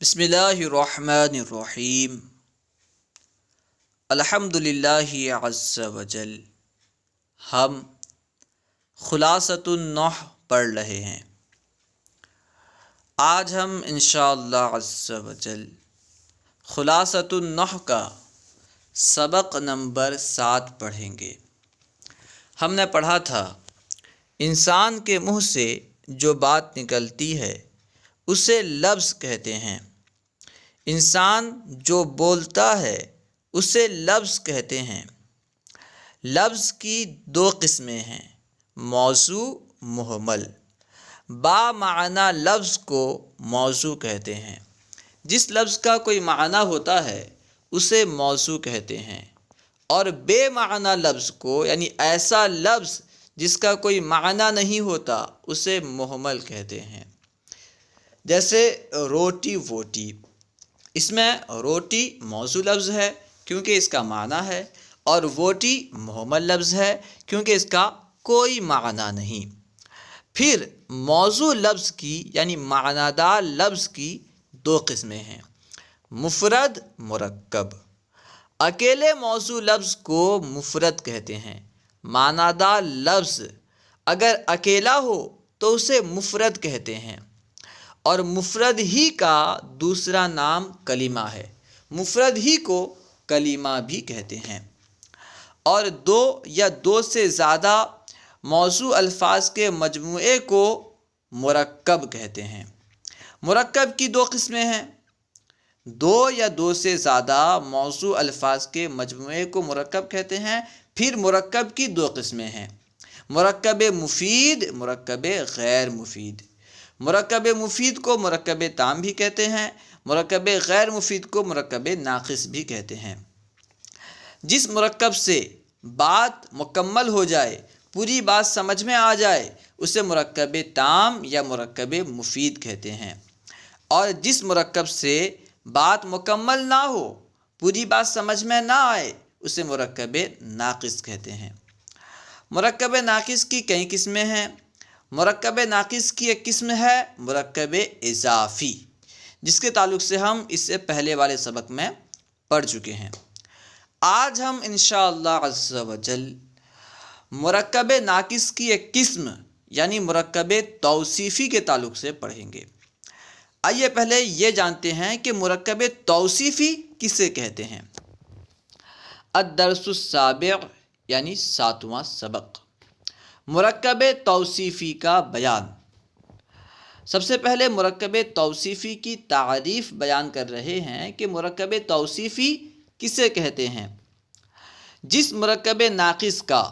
بسم اللہ الرحمن الرحیم الحمد للہ عز وجل۔ ہم خلاصۃ النحو پڑھ رہے ہیں۔ آج ہم انشاءاللہ عز وجل خلاصۃ النحو کا سبق نمبر 7 پڑھیں گے۔ ہم نے پڑھا تھا انسان کے منہ سے جو بات نکلتی ہے اسے لفظ کہتے ہیں۔ انسان جو بولتا ہے اسے لفظ کہتے ہیں۔ لفظ کی 2 قسمیں ہیں، موضوع، مہمل۔ با معنی لفظ کو موضوع کہتے ہیں۔ جس لفظ کا کوئی معنی ہوتا ہے اسے موضوع کہتے ہیں، اور بے معنی لفظ کو یعنی ایسا لفظ جس کا کوئی معنی نہیں ہوتا اسے مہمل کہتے ہیں۔ جیسے روٹی ووٹی، اس میں روٹی موضوع لفظ ہے کیونکہ اس کا معنی ہے، اور ووٹی مہمل لفظ ہے کیونکہ اس کا کوئی معنی نہیں۔ پھر موضوع لفظ کی یعنی معنی دار لفظ کی 2 قسمیں ہیں، مفرد، مرکب۔ اکیلے موضوع لفظ کو مفرد کہتے ہیں۔ معنی دار لفظ اگر اکیلا ہو تو اسے مفرد کہتے ہیں، اور مفرد ہی کا دوسرا نام کلمہ ہے۔ مفرد ہی کو کلمہ بھی کہتے ہیں۔ اور 2 یا 2 سے زیادہ موضوع الفاظ کے مجموعے کو مرکب کہتے ہیں۔ مرکب کی 2 قسمیں ہیں، 2 یا 2 سے زیادہ موضوع الفاظ کے مجموعے کو مرکب کہتے ہیں۔ پھر مرکب کی 2 قسمیں ہیں، مرکب مفید، مرکب غیر مفید۔ مرکب مفید کو مرکب تام بھی کہتے ہیں، مرکب غیر مفید کو مرکب ناقص بھی کہتے ہیں۔ جس مرکب سے بات مکمل ہو جائے، پوری بات سمجھ میں آ جائے، اسے مرکب تام یا مرکب مفید کہتے ہیں، اور جس مرکب سے بات مکمل نہ ہو، پوری بات سمجھ میں نہ آئے، اسے مرکب ناقص کہتے ہیں۔ مرکب ناقص کی کئی قسمیں ہیں۔ مرکب ناقص کی ایک قسم ہے مرکب اضافی، جس کے تعلق سے ہم اس سے پہلے والے سبق میں پڑھ چکے ہیں۔ آج ہم انشاءاللہ عز وجل مرکب ناقص کی ایک قسم یعنی مرکب توصیفی کے تعلق سے پڑھیں گے۔ آئیے پہلے یہ جانتے ہیں کہ مرکب توصیفی کسے کہتے ہیں۔ الدرس السابع یعنی 7واں سبق، مرکب توصیفی کا بیان۔ سب سے پہلے مرکب توصیفی کی تعریف بیان کر رہے ہیں کہ مرکب توصیفی کسے کہتے ہیں۔ جس مرکب ناقص کا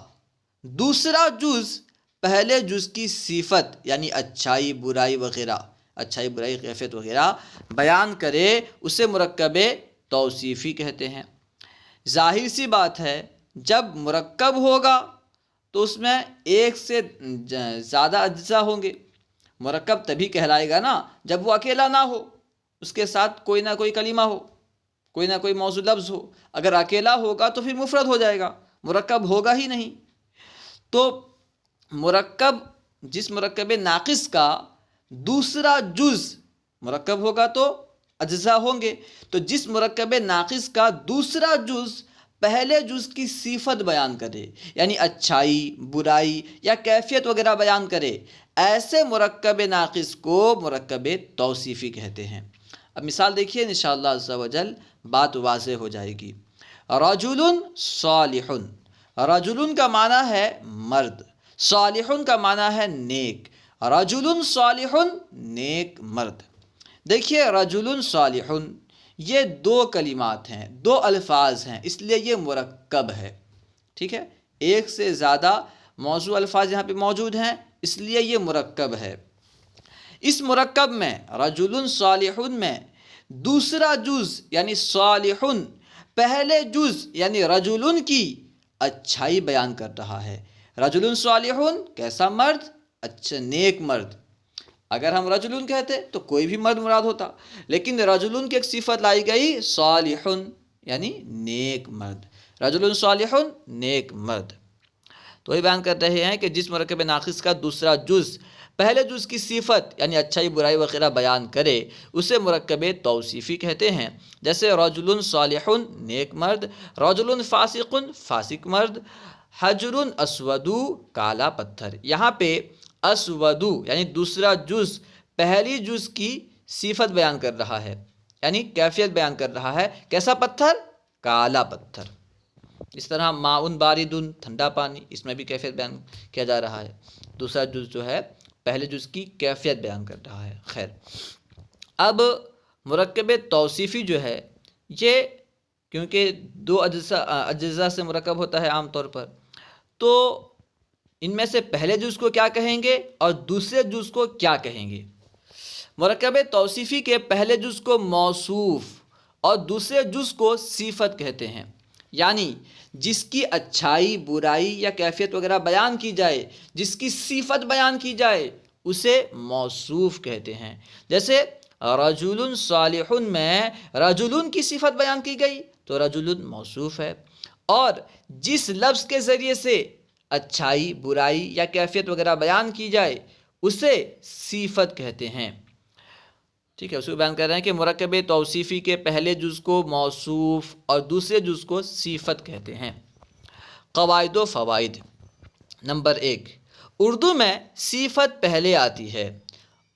دوسرا جز پہلے جز کی صفت یعنی اچھائی، برائی وغیرہ، اچھائی، برائی، کیفیت وغیرہ بیان کرے اسے مرکب توصیفی کہتے ہیں۔ ظاہر سی بات ہے، جب مرکب ہوگا تو اس میں ایک سے زیادہ اجزاء ہوں گے۔ مرکب تبھی کہلائے گا نا جب وہ اکیلا نہ ہو، اس کے ساتھ کوئی نہ کوئی کلمہ ہو، کوئی نہ کوئی موضوع لفظ ہو۔ اگر اکیلا ہوگا تو پھر مفرد ہو جائے گا، مرکب ہوگا ہی نہیں۔ تو مرکب، جس مرکب ناقص کا دوسرا جز مرکب ہوگا تو اجزاء ہوں گے، تو جس مرکب ناقص کا دوسرا جز پہلے جز کی صفت بیان کرے یعنی اچھائی، برائی یا کیفیت وغیرہ بیان کرے، ایسے مرکب ناقص کو مرکب توصیفی کہتے ہیں۔ اب مثال دیکھیے، انشاءاللہ عز و جل بات واضح ہو جائے گی۔ رجل صالح، رجل کا معنی ہے مرد، صالح کا معنی ہے نیک۔ رجل صالح، نیک مرد۔ دیکھیے رجل صالح یہ 2 کلمات ہیں، 2 الفاظ ہیں، اس لیے یہ مرکب ہے، ٹھیک ہے۔ ایک سے زیادہ موضوع الفاظ یہاں پہ موجود ہیں، اس لیے یہ مرکب ہے۔ اس مرکب میں رجل صالح میں دوسرا جز یعنی صالح پہلے جز یعنی رجل کی اچھائی بیان کر رہا ہے۔ رجل صالح کیسا مرد؟ اچھا، نیک مرد۔ اگر ہم رجل کہتے تو کوئی بھی مرد مراد ہوتا، لیکن رجل کی ایک صفت لائی گئی، صالح یعنی نیک مرد۔ رجل صالح، نیک مرد۔ تو یہ بیان کر رہے ہیں کہ جس مرکب ناقص کا دوسرا جز پہلے جز کی صفت یعنی اچھائی برائی وغیرہ بیان کرے اسے مرکب توصیفی کہتے ہیں، جیسے رجل صالح نیک مرد، رجل فاسق فاسق مرد، حجر اسود کالا پتھر۔ یہاں پہ اسود یعنی دوسرا جز پہلی جز کی صفت بیان کر رہا ہے، یعنی کیفیت بیان کر رہا ہے، کیسا پتھر؟ کالا پتھر۔ اس طرح ماؤن باردن ٹھنڈا پانی، اس میں بھی کیفیت بیان کیا جا رہا ہے، دوسرا جز جو ہے پہلے جز کی کیفیت بیان کر رہا ہے۔ خیر، اب مرکب توصیفی جو ہے یہ کیونکہ دو اجزاء سے مرکب ہوتا ہے عام طور پر، تو ان میں سے پہلے جز کو کیا کہیں گے اور دوسرے جز کو کیا کہیں گے؟ مرکب توصیفی کے پہلے جز کو موصوف اور دوسرے جز کو صفت کہتے ہیں، یعنی جس کی اچھائی برائی یا کیفیت وغیرہ بیان کی جائے، جس کی صفت بیان کی جائے اسے موصوف کہتے ہیں۔ جیسے رجل صالح میں رجل کی صفت بیان کی گئی تو رجل موصوف ہے، اور جس لفظ کے ذریعے سے اچھائی برائی یا کیفیت وغیرہ بیان کی جائے اسے صفت کہتے ہیں۔ ٹھیک ہے، اس کو بیان کر رہے ہیں کہ مرکب توصیفی کے پہلے جز کو موصوف اور دوسرے جز کو صفت کہتے ہیں۔ قواعد و فوائد۔ نمبر 1، اردو میں صفت پہلے آتی ہے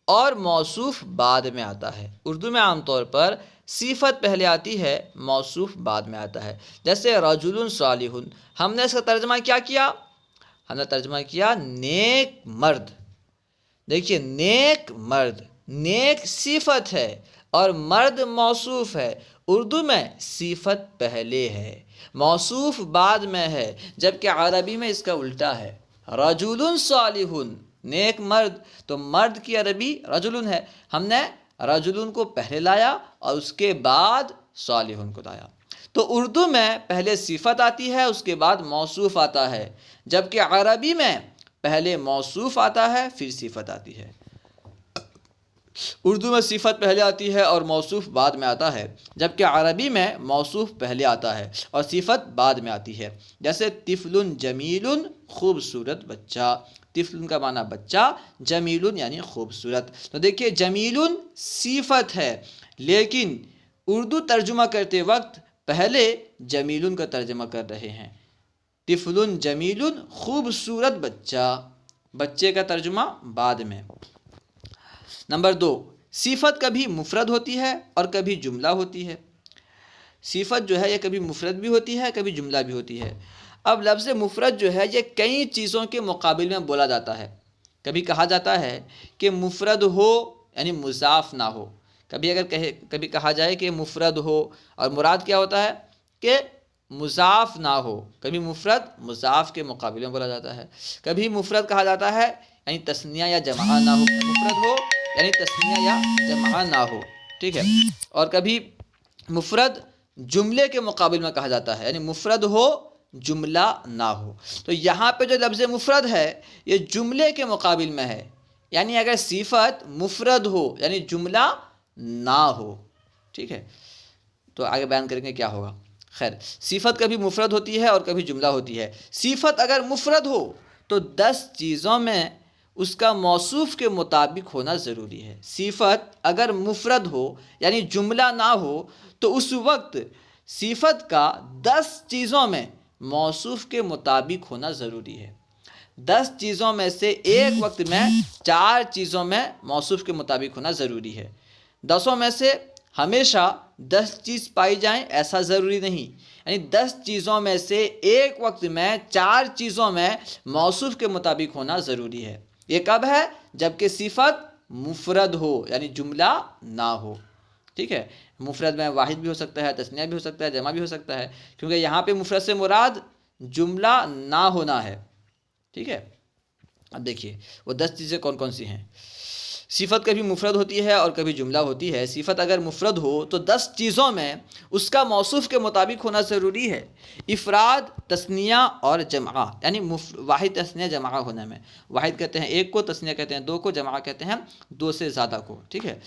اور موصوف بعد میں آتا ہے۔ اردو میں عام طور پر صفت پہلے آتی ہے، موصوف بعد میں آتا ہے۔ جیسے رجل صالح، ہم نے اس کا ترجمہ کیا کیا؟ ہم نے ترجمہ کیا نیک مرد۔ دیکھیے نیک مرد، نیک صفت ہے اور مرد موصوف ہے۔ اردو میں صفت پہلے ہے، موصوف بعد میں ہے، جبکہ عربی میں اس کا الٹا ہے۔ رجل صالح نیک مرد، تو مرد کی عربی رجل ہے، ہم نے رجل کو پہلے لایا اور اس کے بعد صالح کو لایا۔ تو اردو میں پہلے صفت آتی ہے اس کے بعد موصوف آتا ہے، جبکہ عربی میں پہلے موصوف آتا ہے پھر صفت آتی ہے۔ اردو میں صفت پہلے آتی ہے اور موصوف بعد میں آتا ہے، جبکہ عربی میں موصوف پہلے آتا ہے اور صفت بعد میں آتی ہے۔ جیسے طفل جمیل، خوبصورت بچہ۔ طفل کا معنی بچہ، جمیل یعنی خوبصورت۔ تو دیکھیے جمیل صفت ہے، لیکن اردو ترجمہ کرتے وقت پہلے جمیل کا ترجمہ کر رہے ہیں۔ طفل جمیل خوبصورت بچہ، بچے کا ترجمہ بعد میں۔ نمبر 2، صفت کبھی مفرد ہوتی ہے اور کبھی جملہ ہوتی ہے۔ صفت جو ہے یہ کبھی مفرد بھی ہوتی ہے کبھی جملہ بھی ہوتی ہے۔ اب لفظ مفرد جو ہے یہ کئی چیزوں کے مقابل میں بولا جاتا ہے۔ کبھی کہا جاتا ہے کہ مفرد ہو یعنی مضاف نہ ہو، کبھی کہا جائے کہ مفرد ہو اور مراد کیا ہوتا ہے کہ مضاف نہ ہو۔ کبھی مفرد مضاف کے مقابل میں بولا جاتا ہے۔ کبھی مفرد کہا جاتا ہے یعنی تثنیہ یا جمع نہ ہو، مفرد ہو یعنی تثنیہ یا جمع نہ ہو، ٹھیک ہے۔ اور کبھی مفرد جملے کے مقابل میں کہا جاتا ہے، یعنی مفرد ہو جملہ نہ ہو۔ تو یہاں پہ جو لفظ مفرد ہے یہ جملے کے مقابل میں ہے، یعنی اگر صفت مفرد ہو یعنی جملہ نہ ہو، ٹھیک ہے۔ تو آگے بیان کریں گے کیا ہوگا۔ خیر، صفت کبھی مفرد ہوتی ہے اور کبھی جملہ ہوتی ہے۔ صفت اگر مفرد ہو تو 10 چیزوں میں اس کا موصوف کے مطابق ہونا ضروری ہے۔ صفت اگر مفرد ہو یعنی جملہ نہ ہو تو اس وقت صفت کا 10 چیزوں میں موصوف کے مطابق ہونا ضروری ہے۔ 10 چیزوں میں سے ایک وقت میں 4 چیزوں میں موصوف کے مطابق ہونا ضروری ہے۔ 10 میں سے ہمیشہ 10 چیز پائی جائیں ایسا ضروری نہیں، یعنی 10 چیزوں میں سے ایک وقت میں 4 چیزوں میں موصوف کے مطابق ہونا ضروری ہے۔ یہ کب ہے؟ جبکہ صفت مفرد ہو یعنی جملہ نہ ہو، ٹھیک ہے۔ مفرد میں واحد بھی ہو سکتا ہے، تثنیہ بھی ہو سکتا ہے، جمع بھی ہو سکتا ہے، کیونکہ یہاں پہ مفرد سے مراد جملہ نہ ہونا ہے، ٹھیک ہے۔ اب دیکھیے وہ 10 چیزیں کون کون سی ہیں۔ صفت کبھی مفرد ہوتی ہے اور کبھی جملہ ہوتی ہے۔ صفت اگر مفرد ہو تو 10 چیزوں میں اس کا موصوف کے مطابق ہونا ضروری ہے، افراد، تثنیہ اور جمع، یعنی واحد تثنیہ جمع ہونے میں۔ واحد کہتے ہیں ایک کو، تثنیہ کہتے ہیں دو کو، جمع کہتے ہیں دو سے زیادہ کو، ٹھیک ہے۔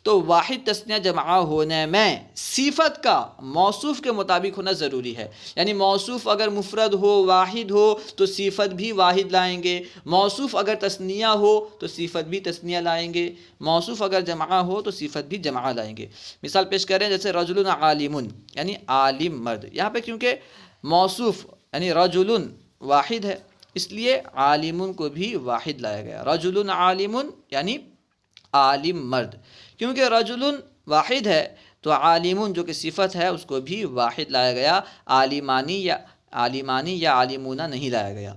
تو واحد تثنیہ جمع ہونے میں صفت کا موصوف کے مطابق ہونا ضروری ہے، یعنی موصوف اگر مفرد ہو، واحد ہو تو صفت بھی واحد لائیں گے، موصوف اگر تثنیہ ہو تو صفت بھی تثنیہ لائیں گے، موصوف اگر جمع ہو تو صفت بھی جمع لائیں گے۔ مثال پیش کریں جیسے رجل عالم، یعنی عالم مرد۔ یہاں پہ کیونکہ موصوف یعنی رجل واحد ہے، اس لیے عالم کو بھی واحد لایا گیا۔ رجل عالم یعنی عالم مرد، کیونکہ رجل واحد ہے تو عالم جو کہ صفت ہے اس کو بھی واحد لایا گیا، عالمانی یا عالمون نہیں لایا گیا۔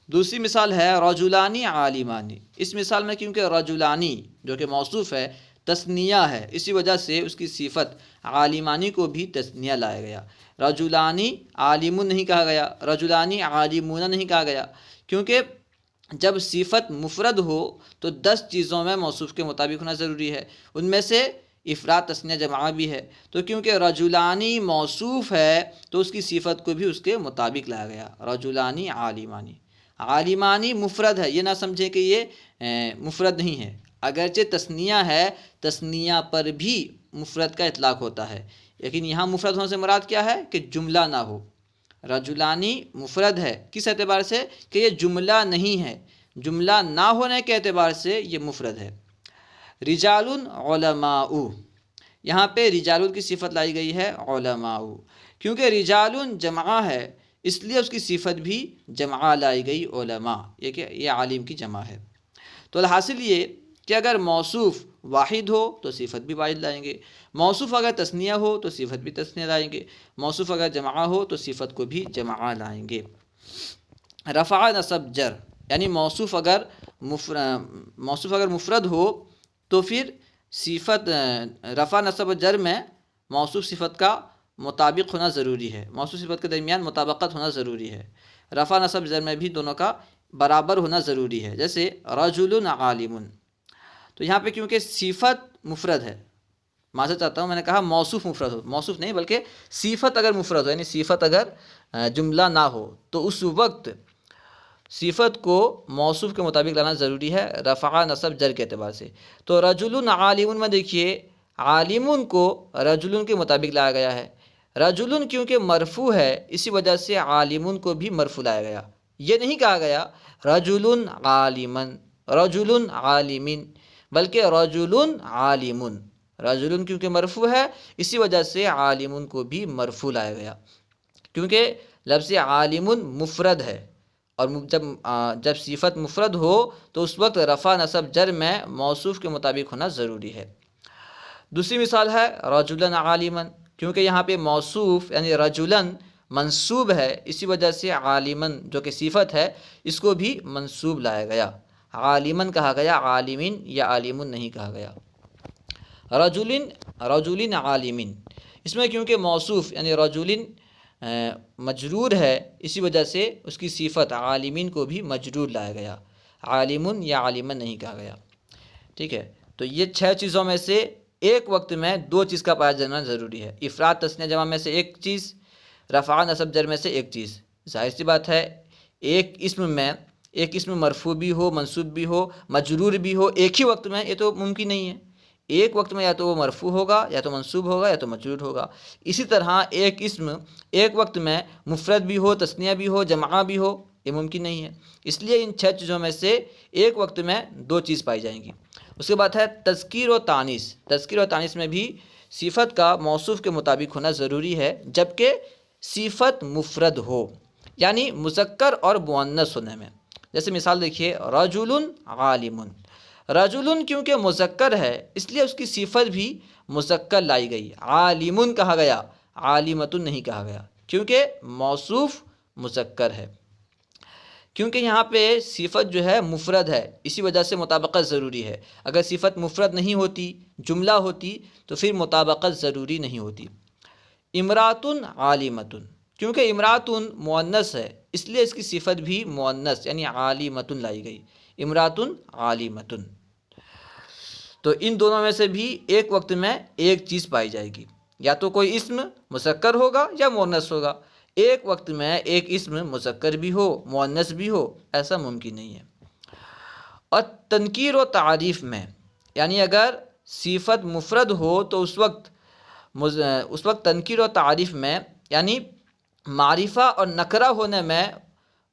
دوسری مثال ہے رجلانی عالمانی۔ اس مثال میں کیونکہ رجلانی جو کہ موصوف ہے تثنیہ ہے، اسی وجہ سے اس کی صفت عالمانی کو بھی تثنیہ لایا گیا۔ رجلانی عالمون نہیں کہا گیا، رجلانی عالمون نہیں کہا گیا، کیونکہ جب صفت مفرد ہو تو 10 چیزوں میں موصوف کے مطابق ہونا ضروری ہے، ان میں سے افراد، تثنیہ، جمع بھی ہے۔ تو کیونکہ رجلانی موصوف ہے تو اس کی صفت کو بھی اس کے مطابق لایا گیا، رجلانی عالمانی۔ عالمانی مفرد ہے، یہ نہ سمجھیں کہ یہ مفرد نہیں ہے، اگرچہ تثنیہ ہے، تثنیہ پر بھی مفرد کا اطلاق ہوتا ہے، لیکن یہاں مفرد ہونے سے مراد کیا ہے کہ جملہ نہ ہو۔ رجلانی مفرد ہے کس اعتبار سے کہ یہ جملہ نہیں ہے، جملہ نہ ہونے کے اعتبار سے یہ مفرد ہے۔ رجال علماء، یہاں پہ رجال کی صفت لائی گئی ہے علماء، کیونکہ رجال جمع ہے اس لیے اس کی صفت بھی جمع لائی گئی علماء، یہ عالم کی جمع ہے۔ تو الحاصل یہ کہ اگر موصوف واحد ہو تو صفت بھی واحد لائیں گے، موصوف اگر تثنیہ ہو تو صفت بھی تثنیہ لائیں گے، موصوف اگر جمع ہو تو صفت کو بھی جمع لائیں گے۔ رفع، نصب، جر، یعنی موصوف اگر مفرد ہو تو پھر صفت رفع، نصب و جر میں موصوف صفت کا مطابق ہونا ضروری ہے، موصوف صفت کے درمیان مطابقت ہونا ضروری ہے۔ رفع، نصب، جر میں بھی دونوں کا برابر ہونا ضروری ہے، جیسے رجل عالم۔ تو یہاں پہ کیونکہ صفت مفرد ہے، معذرت چاہتا ہوں میں نے کہا موصوف مفرد ہو، موصوف نہیں بلکہ صفت اگر مفرد ہو، یعنی صفت اگر جملہ نہ ہو تو اس وقت صفت کو موصوف کے مطابق لانا ضروری ہے، رفع، نصب، جر کے اعتبار سے۔ تو رجل عالم میں دیکھیے عالم کو رجل کے مطابق لایا گیا ہے، رجل کیونکہ مرفوع ہے اسی وجہ سے عالم کو بھی مرفوع لایا گیا، یہ نہیں کہا گیا رجل عالمن، رجل عالمن، بلکہ رجل عالم۔ رجل کیونکہ مرفوع ہے اسی وجہ سے عالم کو بھی مرفوع لایا گیا، کیونکہ لفظ عالم مفرد ہے، اور جب صفت مفرد ہو تو اس وقت رفع، نصب، جر میں موصوف کے مطابق ہونا ضروری ہے۔ دوسری مثال ہے رجلا عالمن، کیونکہ یہاں پہ موصوف یعنی رجلن منصوب ہے اسی وجہ سے عالمن جو کہ صفت ہے اس کو بھی منصوب لایا گیا، عالمن کہا گیا، عالمین یا عالمن نہیں کہا گیا۔ رجل عالمین، اس میں کیونکہ موصوف یعنی رجل مجرور ہے اسی وجہ سے اس کی صفت عالمین کو بھی مجرور لایا گیا، عالمن یا عالمن نہیں کہا گیا، ٹھیک ہے۔ تو یہ 6 چیزوں میں سے ایک وقت میں 2 چیز کا پایا جانا ضروری ہے، افراد، تثنیہ، جمع میں سے ایک چیز، رفع، نصب، جر میں سے ایک چیز۔ ظاہر سی بات ہے ایک اسم مرفوع بھی ہو، منصوب بھی ہو، مجرور بھی ہو ایک ہی وقت میں، یہ تو ممکن نہیں ہے۔ ایک وقت میں یا تو وہ مرفوع ہوگا یا تو منصوب ہوگا یا تو مجرور ہوگا۔ اسی طرح ایک اسم ایک وقت میں مفرد بھی ہو، تثنیہ بھی ہو، جمع بھی ہو، یہ ممکن نہیں ہے۔ اس لیے ان 6 چیزوں میں سے ایک وقت میں 2 چیز پائی جائیں گی۔ اس کے بعد ہے تذکیر و تانیث۔ تذکیر و تانیث میں بھی صفت کا موصوف کے مطابق ہونا ضروری ہے، جبکہ صفت مفرد ہو، یعنی مذکر اور مؤنث ہونے میں۔ جیسے مثال دیکھیے رجل عالم، رجل کیونکہ مذکر ہے اس لیے اس کی صفت بھی مذکر لائی گئی، عالم کہا گیا، عالمۃ نہیں کہا گیا، کیونکہ موصوف مذکر ہے۔ کیونکہ یہاں پہ صفت جو ہے مفرد ہے اسی وجہ سے مطابقت ضروری ہے، اگر صفت مفرد نہیں ہوتی، جملہ ہوتی تو پھر مطابقت ضروری نہیں ہوتی۔ امرأۃ عالمۃ، کیونکہ امرأۃ مؤنث ہے اس لیے اس کی صفت بھی مؤنث یعنی عالمۃ لائی گئی، امرأۃ عالمۃ۔ تو ان دونوں میں سے بھی ایک وقت میں ایک چیز پائی جائے گی، یا تو کوئی اسم مذکر ہوگا یا مؤنث ہوگا۔ ایک وقت میں ایک اسم مذکر بھی ہو مؤنث بھی ہو، ایسا ممکن نہیں ہے۔ اور تنکیر و تعریف میں، یعنی اگر صفت مفرد ہو تو اس وقت تنکیر و تعریف میں، یعنی معرفہ اور نکرہ ہونے میں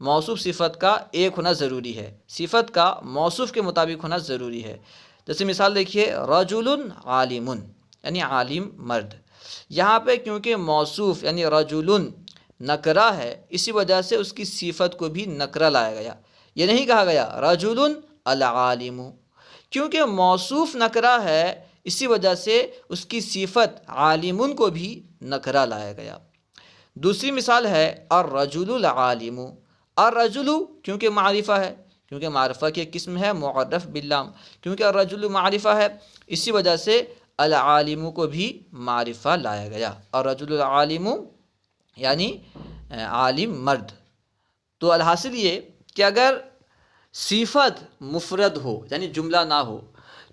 موصوف صفت کا ایک ہونا ضروری ہے، صفت کا موصوف کے مطابق ہونا ضروری ہے۔ جیسے مثال دیکھیے، رجل عالم، یعنی عالم مرد۔ یہاں پہ کیونکہ موصوف یعنی رجل نکرہ ہے، اسی وجہ سے اس کی صفت کو بھی نکرہ لایا گیا۔ یہ نہیں کہا گیا رجل العالم، کیونکہ موصوف نکرہ ہے، اسی وجہ سے اس کی صفت عالم کو بھی نکرہ لایا گیا۔ دوسری مثال ہے الرجل العالم، الرجل کیونکہ معرفہ ہے، کیونکہ معرفہ کی ایک قسم ہے معرف باللام، کیونکہ الرجل معرفہ ہے، اسی وجہ سے العالم کو بھی معرفہ لایا گیا۔ الرجل العالم یعنی عالم مرد۔ تو الحاصل یہ کہ اگر صفت مفرد ہو یعنی جملہ نہ ہو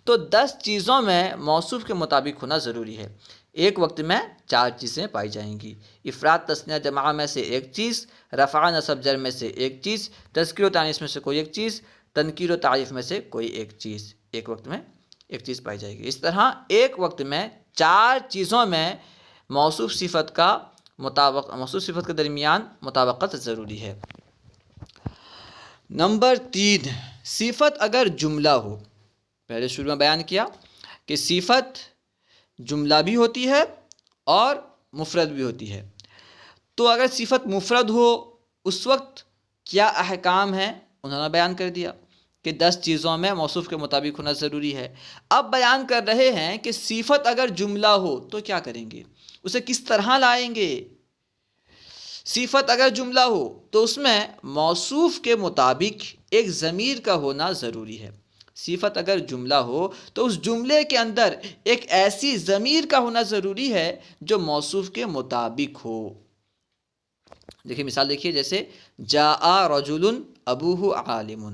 تو 10 چیزوں میں موصوف کے مطابق ہونا ضروری ہے۔ ایک وقت میں 4 چیزیں پائی جائیں گی، افراد تثنیہ جمع میں سے ایک چیز، رفع نصب جر میں سے ایک چیز، تذکیر و تانیث میں سے کوئی ایک چیز، تنکیر و تعریف میں سے کوئی ایک چیز، ایک وقت میں ایک چیز پائی جائے گی۔ اس طرح ایک وقت میں 4 چیزوں میں موصوف صفت کے درمیان مطابقت ضروری ہے۔ نمبر 3، صفت اگر جملہ ہو۔ پہلے شروع میں بیان کیا کہ صفت جملہ بھی ہوتی ہے اور مفرد بھی ہوتی ہے۔ تو اگر صفت مفرد ہو اس وقت کیا احکام ہیں انہوں نے بیان کر دیا کہ 10 چیزوں میں موصوف کے مطابق ہونا ضروری ہے۔ اب بیان کر رہے ہیں کہ صفت اگر جملہ ہو تو کیا کریں گے، اسے کس طرح لائیں گے۔ صفت اگر جملہ ہو تو اس میں موصوف کے مطابق ایک ضمیر کا ہونا ضروری ہے۔ صفت اگر جملہ ہو تو اس جملے کے اندر ایک ایسی ضمیر کا ہونا ضروری ہے جو موصوف کے مطابق ہو۔ دیکھیے مثال دیکھیے، جیسے جاء رجل ابوہ عالم،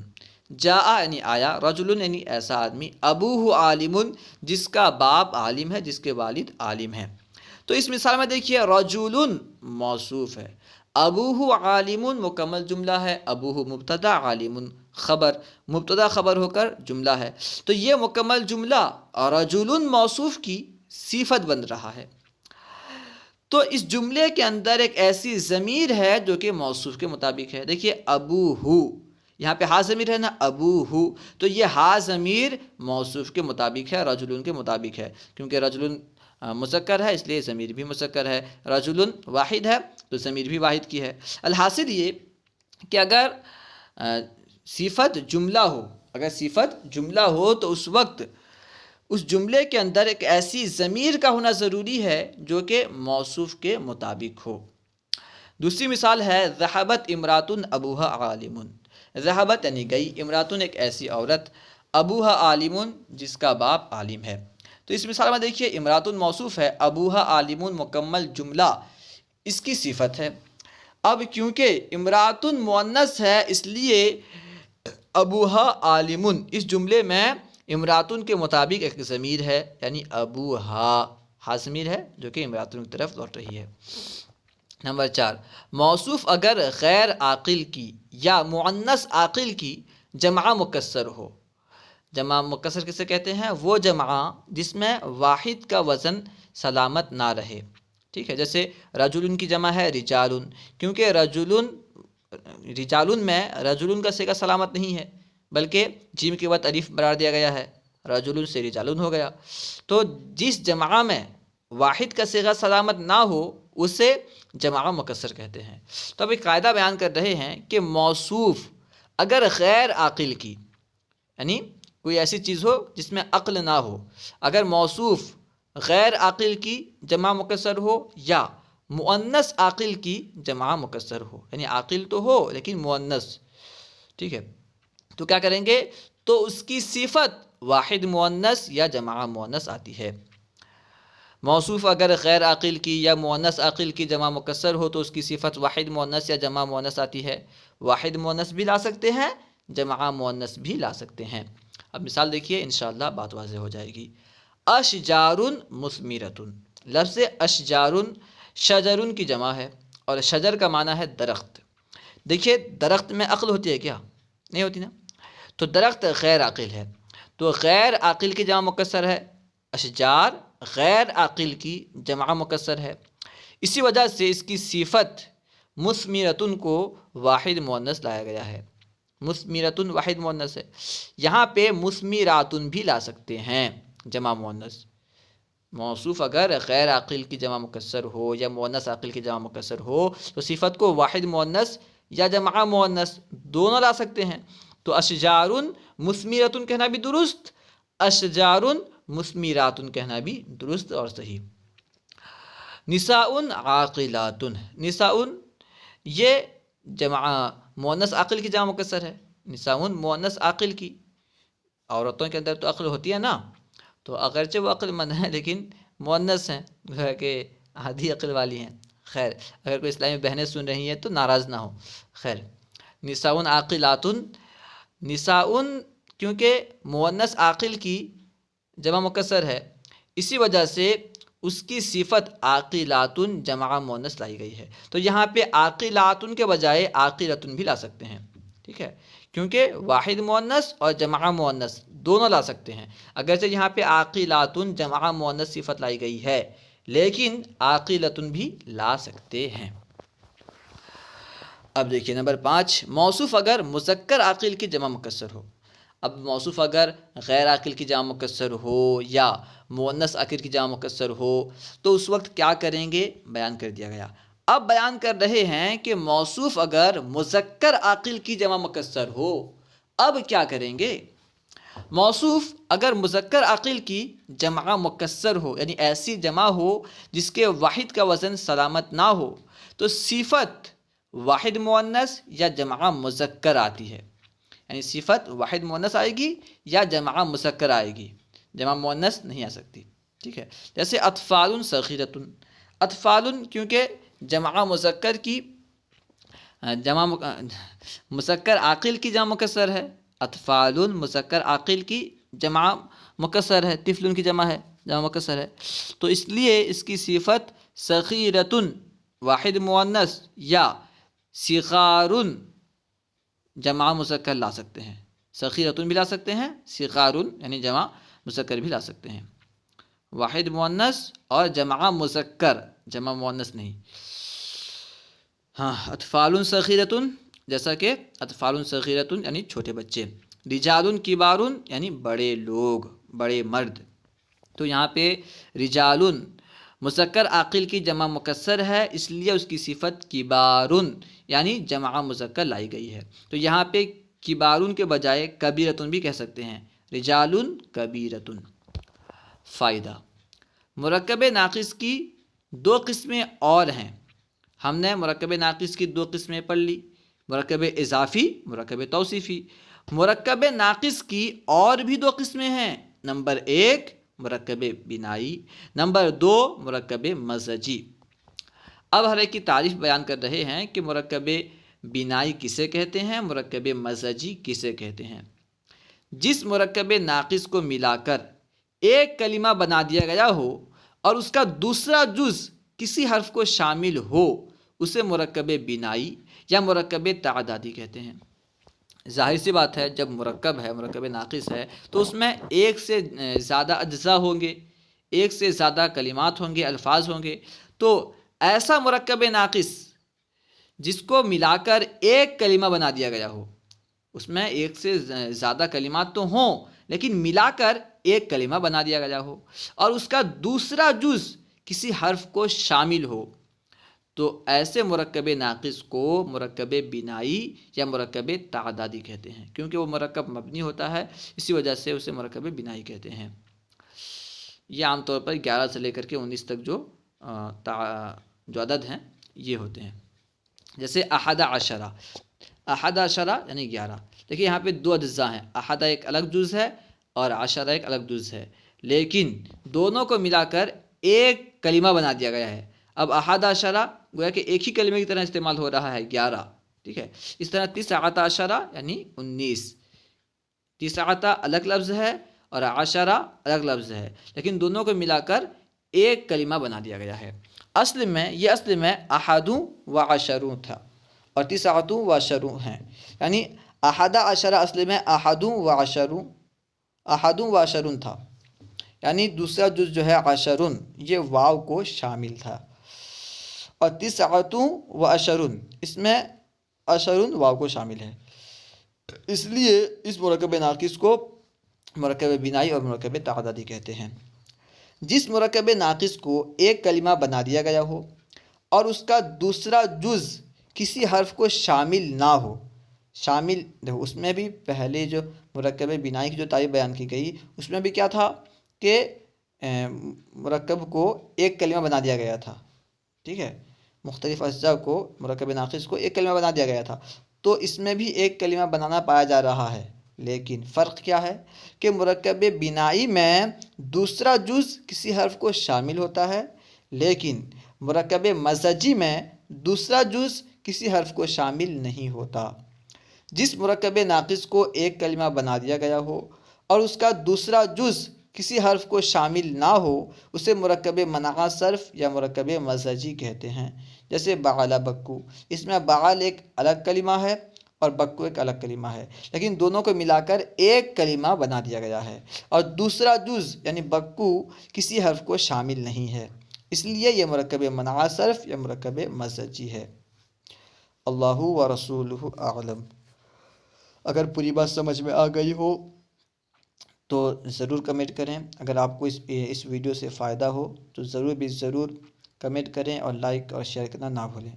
جاء یعنی آیا، رجل یعنی ایسا آدمی، ابوہ عالم جس کا باپ عالم ہے، جس کے والد عالم ہیں۔ تو اس مثال میں دیکھیے رجل موصوف ہے، ابوہ عالم مکمل جملہ ہے، ابوہ مبتدا عالم خبر، مبتدا خبر ہو کر جملہ ہے۔ تو یہ مکمل جملہ رجل موصوف کی صفت بن رہا ہے۔ تو اس جملے کے اندر ایک ایسی ضمیر ہے جو کہ موصوف کے مطابق ہے۔ دیکھیے ابوہ، یہاں پہ ہا ضمیر ہے نا، ابوہ، تو یہ ہا ضمیر موصوف کے مطابق ہے، رجل کے مطابق ہے، کیونکہ رجل مذکر ہے اس لیے ضمیر بھی مذکر ہے، رجل واحد ہے تو ضمیر بھی واحد کی ہے۔ الحاصل یہ کہ اگر صفت جملہ ہو تو اس وقت اس جملے کے اندر ایک ایسی ضمیر کا ہونا ضروری ہے جو کہ موصوف کے مطابق ہو۔ دوسری مثال ہے ذہبت امرات ابوہا عالم، ذہبت یعنی گئی، امراتن ایک ایسی عورت، ابوہا عالم جس کا باپ عالم ہے۔ تو اس مثال میں دیکھیے امراتن موصوف ہے، ابوہا عالم مکمل جملہ اس کی صفت ہے۔ اب کیونکہ امراتن مؤنث ہے اس لیے ابوہا عالم اس جملے میں امراتن کے مطابق ایک ضمیر ہے، یعنی ابوہا، ہا ضمیر ہے جو کہ امراتن کی طرف لوٹ رہی ہے۔ نمبر 4، موصوف اگر غیر عاقل کی یا مؤنث عاقل کی جمع مکسر ہو۔ جمع مکسر کسے کہتے ہیں؟ وہ جمع جس میں واحد کا وزن سلامت نہ رہے، ٹھیک ہے۔ جیسے رجل کی جمع ہے رجال، کیونکہ رجال میں رجل کا صیغہ سلامت نہیں ہے بلکہ جیم کے بعد الف قرار دیا گیا ہے، رجل سے رجال ہو گیا۔ تو جس جمع میں واحد کا صیغہ سلامت نہ ہو اسے جمع مکسر کہتے ہیں۔ تو اب ایک قاعدہ بیان کر رہے ہیں کہ موصوف اگر غیر عاقل کی، یعنی کوئی ایسی چیز ہو جس میں عقل نہ ہو، اگر موصوف غیر عاقل کی جمع مکسر ہو یا مؤنث عاقل کی جمع مکسر ہو، یعنی عاقل تو ہو لیکن مؤنث، ٹھیک ہے، تو کیا کریں گے؟ تو اس کی صفت واحد مؤنث یا جمع مؤنث آتی ہے۔ موصوف اگر غیر عاقل کی یا مؤنث عاقل کی جمع مکسر ہو تو اس کی صفت واحد مؤنث یا جمع مؤنث آتی ہے۔ واحد مؤنث بھی لا سکتے ہیں، جمع مؤنث بھی لا سکتے ہیں۔ اب مثال دیکھیے، انشاءاللہ بات واضح ہو جائے گی۔ اشجارن مثمرتن، لفظ اشجارن شجرن کی جمع ہے، اور شجر کا معنی ہے درخت۔ دیکھیے درخت میں عقل ہوتی ہے کیا؟ نہیں ہوتی نا، تو درخت غیر عاقل ہے، تو غیر عاقل کی جمع مکسر ہے، اشجار غیر عاقل کی جمع مکسر ہے، اسی وجہ سے اس کی صفت مثمرتن کو واحد مؤنث لایا گیا ہے۔ مثمرتن واحد مؤنث ہے، یہاں پہ مثمراتن بھی لا سکتے ہیں جمع مؤنث۔ موصوف اگر غیر عاقل کی جمع مکسر ہو یا مؤنث عاقل کی جمع مکسر ہو تو صفت کو واحد مؤنث یا جمع مؤنث دونوں لا سکتے ہیں۔ تو اشجارن مثمرتن کہنا بھی درست، اشجارن مثمراتن کہنا بھی درست اور صحیح۔ نساء عاقلات، نساء یہ جمع مؤنث عاقل کی جمع مکسر ہے، نساء مؤنث عاقل کی، عورتوں کے اندر تو عقل ہوتی ہے نا، تو اگرچہ وہ عقل مند ہیں لیکن مؤنث ہیں، گویا کہ آدھی عقل والی ہیں۔ خیر، اگر کوئی اسلامی بہنیں سن رہی ہیں تو ناراض نہ ہو۔ خیر، نساء عاقلات، نساء کیونکہ مؤنث عاقل کی جمع مکسر ہے، اسی وجہ سے اس کی صفت عاقلات جمع مؤنث لائی گئی ہے، تو یہاں پہ عاقلات کے بجائے عاقلۃ بھی لا سکتے ہیں، ٹھیک ہے، کیونکہ واحد مؤنث اور جمع مؤنث دونوں لا سکتے ہیں۔ اگرچہ یہاں پہ عاقلات جمع مؤنث صفت لائی گئی ہے لیکن عاقلۃ بھی لا سکتے ہیں۔ اب دیکھیے نمبر 5، موصوف اگر مذکر عاقل کی جمع مکسر ہو۔ اب موصوف اگر غیر عاقل کی جمع مکسر ہو یا مؤنث عاقل کی جمع مکسر ہو تو اس وقت کیا کریں گے، بیان کر دیا گیا۔ اب بیان کر رہے ہیں کہ موصوف اگر مذکر عاقل کی جمع مکسر ہو، اب کیا کریں گے؟ موصوف اگر مذکر عاقل کی جمع مکسر ہو، یعنی ایسی جمع ہو جس کے واحد کا وزن سلامت نہ ہو، تو صفت واحد مؤنث یا جمع مذکر آتی ہے، یعنی صفت واحد مؤنث آئے گی یا جمع مذکر آئے گی، جمع مؤنث نہیں آ سکتی، ٹھیک ہے۔ جیسے اطفال صغیرۃ، اطفال کیونکہ جمع مذکر کی مذکر عاقل کی جمع مکسر ہے، اطفال مذکر عاقل کی جمع مکسر ہے، طفل کی جمع ہے، جمع مکسر ہے، تو اس لیے اس کی صفت صغیرۃ واحد مؤنث یا صغار جمع مذکر لا سکتے ہیں، صغیرۃ بھی لا سکتے ہیں، صغار یعنی جمع مذکر بھی لا سکتے ہیں، واحد مؤنث اور جمع مذکر، جمع مؤنث نہیں۔ ہاں، اطفال صغیرۃ، جیسا کہ اطفال صغیرۃ یعنی چھوٹے بچے، رجال کبار یعنی بڑے لوگ، بڑے مرد، تو یہاں پہ رجال مذکر عاقل کی جمع مکسر ہے، اس لیے اس کی صفت کبار یعنی جمع مذکر لائی گئی ہے، تو یہاں پہ کبار کے بجائے کبیرۃ بھی کہہ سکتے ہیں، رجال کبیرۃ۔ فائدہ، مرکب ناقص کی دو قسمیں اور ہیں۔ ہم نے مرکب ناقص کی دو قسمیں پڑھ لی، مرکب اضافی، مرکب توصیفی۔ مرکب ناقص کی اور بھی دو قسمیں ہیں، نمبر 1 مرکب بنائی، نمبر 2 مرکب مزجی۔ اب ہر ایک کی تعریف بیان کر رہے ہیں کہ مرکب بنائی کسے کہتے ہیں، مرکب مزجی کسے کہتے ہیں۔ جس مرکب ناقص کو ملا کر ایک کلمہ بنا دیا گیا ہو اور اس کا دوسرا جز کسی حرف کو شامل ہو، اسے مرکب بنائی یا مرکب تعدادی کہتے ہیں۔ ظاہر سی بات ہے، جب مرکب ہے، مرکب ناقص ہے، تو اس میں ایک سے زیادہ اجزاء ہوں گے، ایک سے زیادہ کلمات ہوں گے، الفاظ ہوں گے، تو ایسا مرکب ناقص جس کو ملا کر ایک کلمہ بنا دیا گیا ہو، اس میں ایک سے زیادہ کلمات تو ہوں لیکن ملا کر ایک کلمہ بنا دیا گیا ہو اور اس کا دوسرا جز کسی حرف کو شامل ہو، تو ایسے مرکب ناقص کو مرکب بنائی یا مرکب تعدادی کہتے ہیں، کیونکہ وہ مرکب مبنی ہوتا ہے، اسی وجہ سے اسے مرکب بنائی کہتے ہیں۔ یہ عام طور پر 11 سے لے کر کے 19 تک جو عدد ہیں یہ ہوتے ہیں۔ جیسے احد عشرہ، احد عشرہ یعنی 11۔ دیکھیے یہاں پہ دو اجزاء ہیں، احد ایک الگ جز ہے اور عشرہ ایک الگ جز ہے، لیکن دونوں کو ملا کر ایک کلمہ بنا دیا گیا ہے۔ اب احد عشرہ گویا کہ ایک ہی کلمے کی طرح استعمال ہو رہا ہے، 11، ٹھیک ہے۔ اس طرح 19 عشرہ یعنی 19، تسعتا الگ لفظ ہے اور عشرہ الگ لفظ ہے، لیکن دونوں کو ملا کر ایک کلمہ بنا دیا گیا ہے۔ اصل میں احد و عشرون تھا اور تسعۃ و عشرون ہیں، یعنی احد عشرہ اصل میں احد و عشرون تھا، یعنی دوسرا جز جو ہے عشرون یہ واو کو شامل تھا، اور تسعۃ و عشرون اس میں عشرون واو کو شامل ہے، اس لیے اس مرکب ناقص کو مرکب بنائی اور مرکب تعدادی کہتے ہیں۔ جس مرکب ناقص کو ایک کلمہ بنا دیا گیا ہو اور اس کا دوسرا جز کسی حرف کو شامل نہ ہو، شامل دیکھو اس میں بھی پہلے جو مرکب بنائی کی جو تعریف بیان کی گئی اس میں بھی کیا تھا کہ مرکب کو ایک کلمہ بنا دیا گیا تھا، ٹھیک ہے، مختلف اجزاء کو مرکب ناقص کو ایک کلمہ بنا دیا گیا تھا، تو اس میں بھی ایک کلمہ بنانا پایا جا رہا ہے، لیکن فرق کیا ہے کہ مرکب بنائی میں دوسرا جز کسی حرف کو شامل ہوتا ہے، لیکن مرکب مزجی میں دوسرا جز کسی حرف کو شامل نہیں ہوتا۔ جس مرکب ناقص کو ایک کلمہ بنا دیا گیا ہو اور اس کا دوسرا جز کسی حرف کو شامل نہ ہو اسے مرکب منع صرف یا مرکب مزجی کہتے ہیں۔ جیسے بعل بکو، اس میں بعل ایک الگ کلمہ ہے اور بکو ایک الگ کلمہ ہے، لیکن دونوں کو ملا کر ایک کلمہ بنا دیا گیا ہے اور دوسرا جز یعنی بکو کسی حرف کو شامل نہیں ہے، اس لیے یہ مرکب منع صرف یا مرکب مزجی ہے۔ اللہ و رسولہ اعلم۔ اگر پوری بات سمجھ میں آ گئی ہو تو ضرور کمنٹ کریں، اگر آپ کو اس ویڈیو سے فائدہ ہو تو ضرور کمنٹ کریں اور لائک اور شیئر کرنا نہ بھولیں۔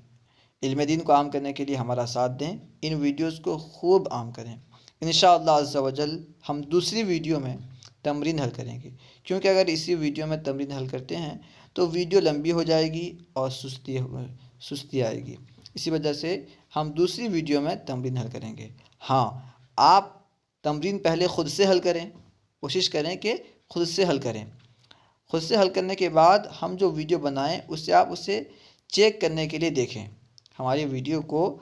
علم دین کو عام کرنے کے لیے ہمارا ساتھ دیں، ان ویڈیوز کو خوب عام کریں۔ انشاءاللہ عز و جل ہم دوسری ویڈیو میں تمرین حل کریں گے، کیونکہ اگر اسی ویڈیو میں تمرین حل کرتے ہیں تو ویڈیو لمبی ہو جائے گی اور سستی آئے گی، اسی وجہ سے ہم دوسری ویڈیو میں تمرین حل کریں گے۔ ہاں، آپ تمرین پہلے خود سے حل کریں، کوشش کریں کہ خود سے حل کریں، خود سے حل کرنے کے بعد ہم جو ویڈیو بنائیں آپ اسے چیک کرنے کے لیے دیکھیں، ہماری ویڈیو کو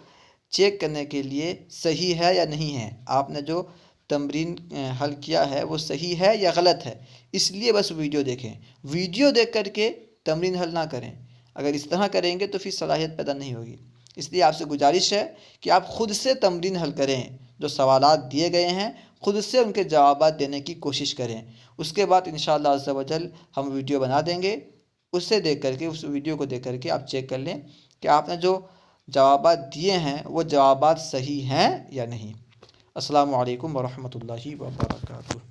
چیک کرنے کے لیے صحیح ہے یا نہیں ہے، آپ نے جو تمرین حل کیا ہے وہ صحیح ہے یا غلط ہے، اس لیے بس ویڈیو دیکھیں، ویڈیو دیکھ کر کے تمرین حل نہ کریں۔ اگر اس طرح کریں گے تو پھر صلاحیت پیدا نہیں ہوگی، اس لیے آپ سے گزارش ہے کہ آپ خود سے تمرین حل کریں، جو سوالات دیے گئے ہیں خود سے ان کے جوابات دینے کی کوشش کریں، اس کے بعد انشاءاللہ عز و جل ہم ویڈیو بنا دیں گے، اسے دیکھ کر کے اس ویڈیو کو دیکھ کر کے آپ چیک کر لیں کہ آپ نے جو جوابات دیے ہیں وہ جوابات صحیح ہیں یا نہیں۔ السلام علیکم ورحمۃ اللہ وبرکاتہ۔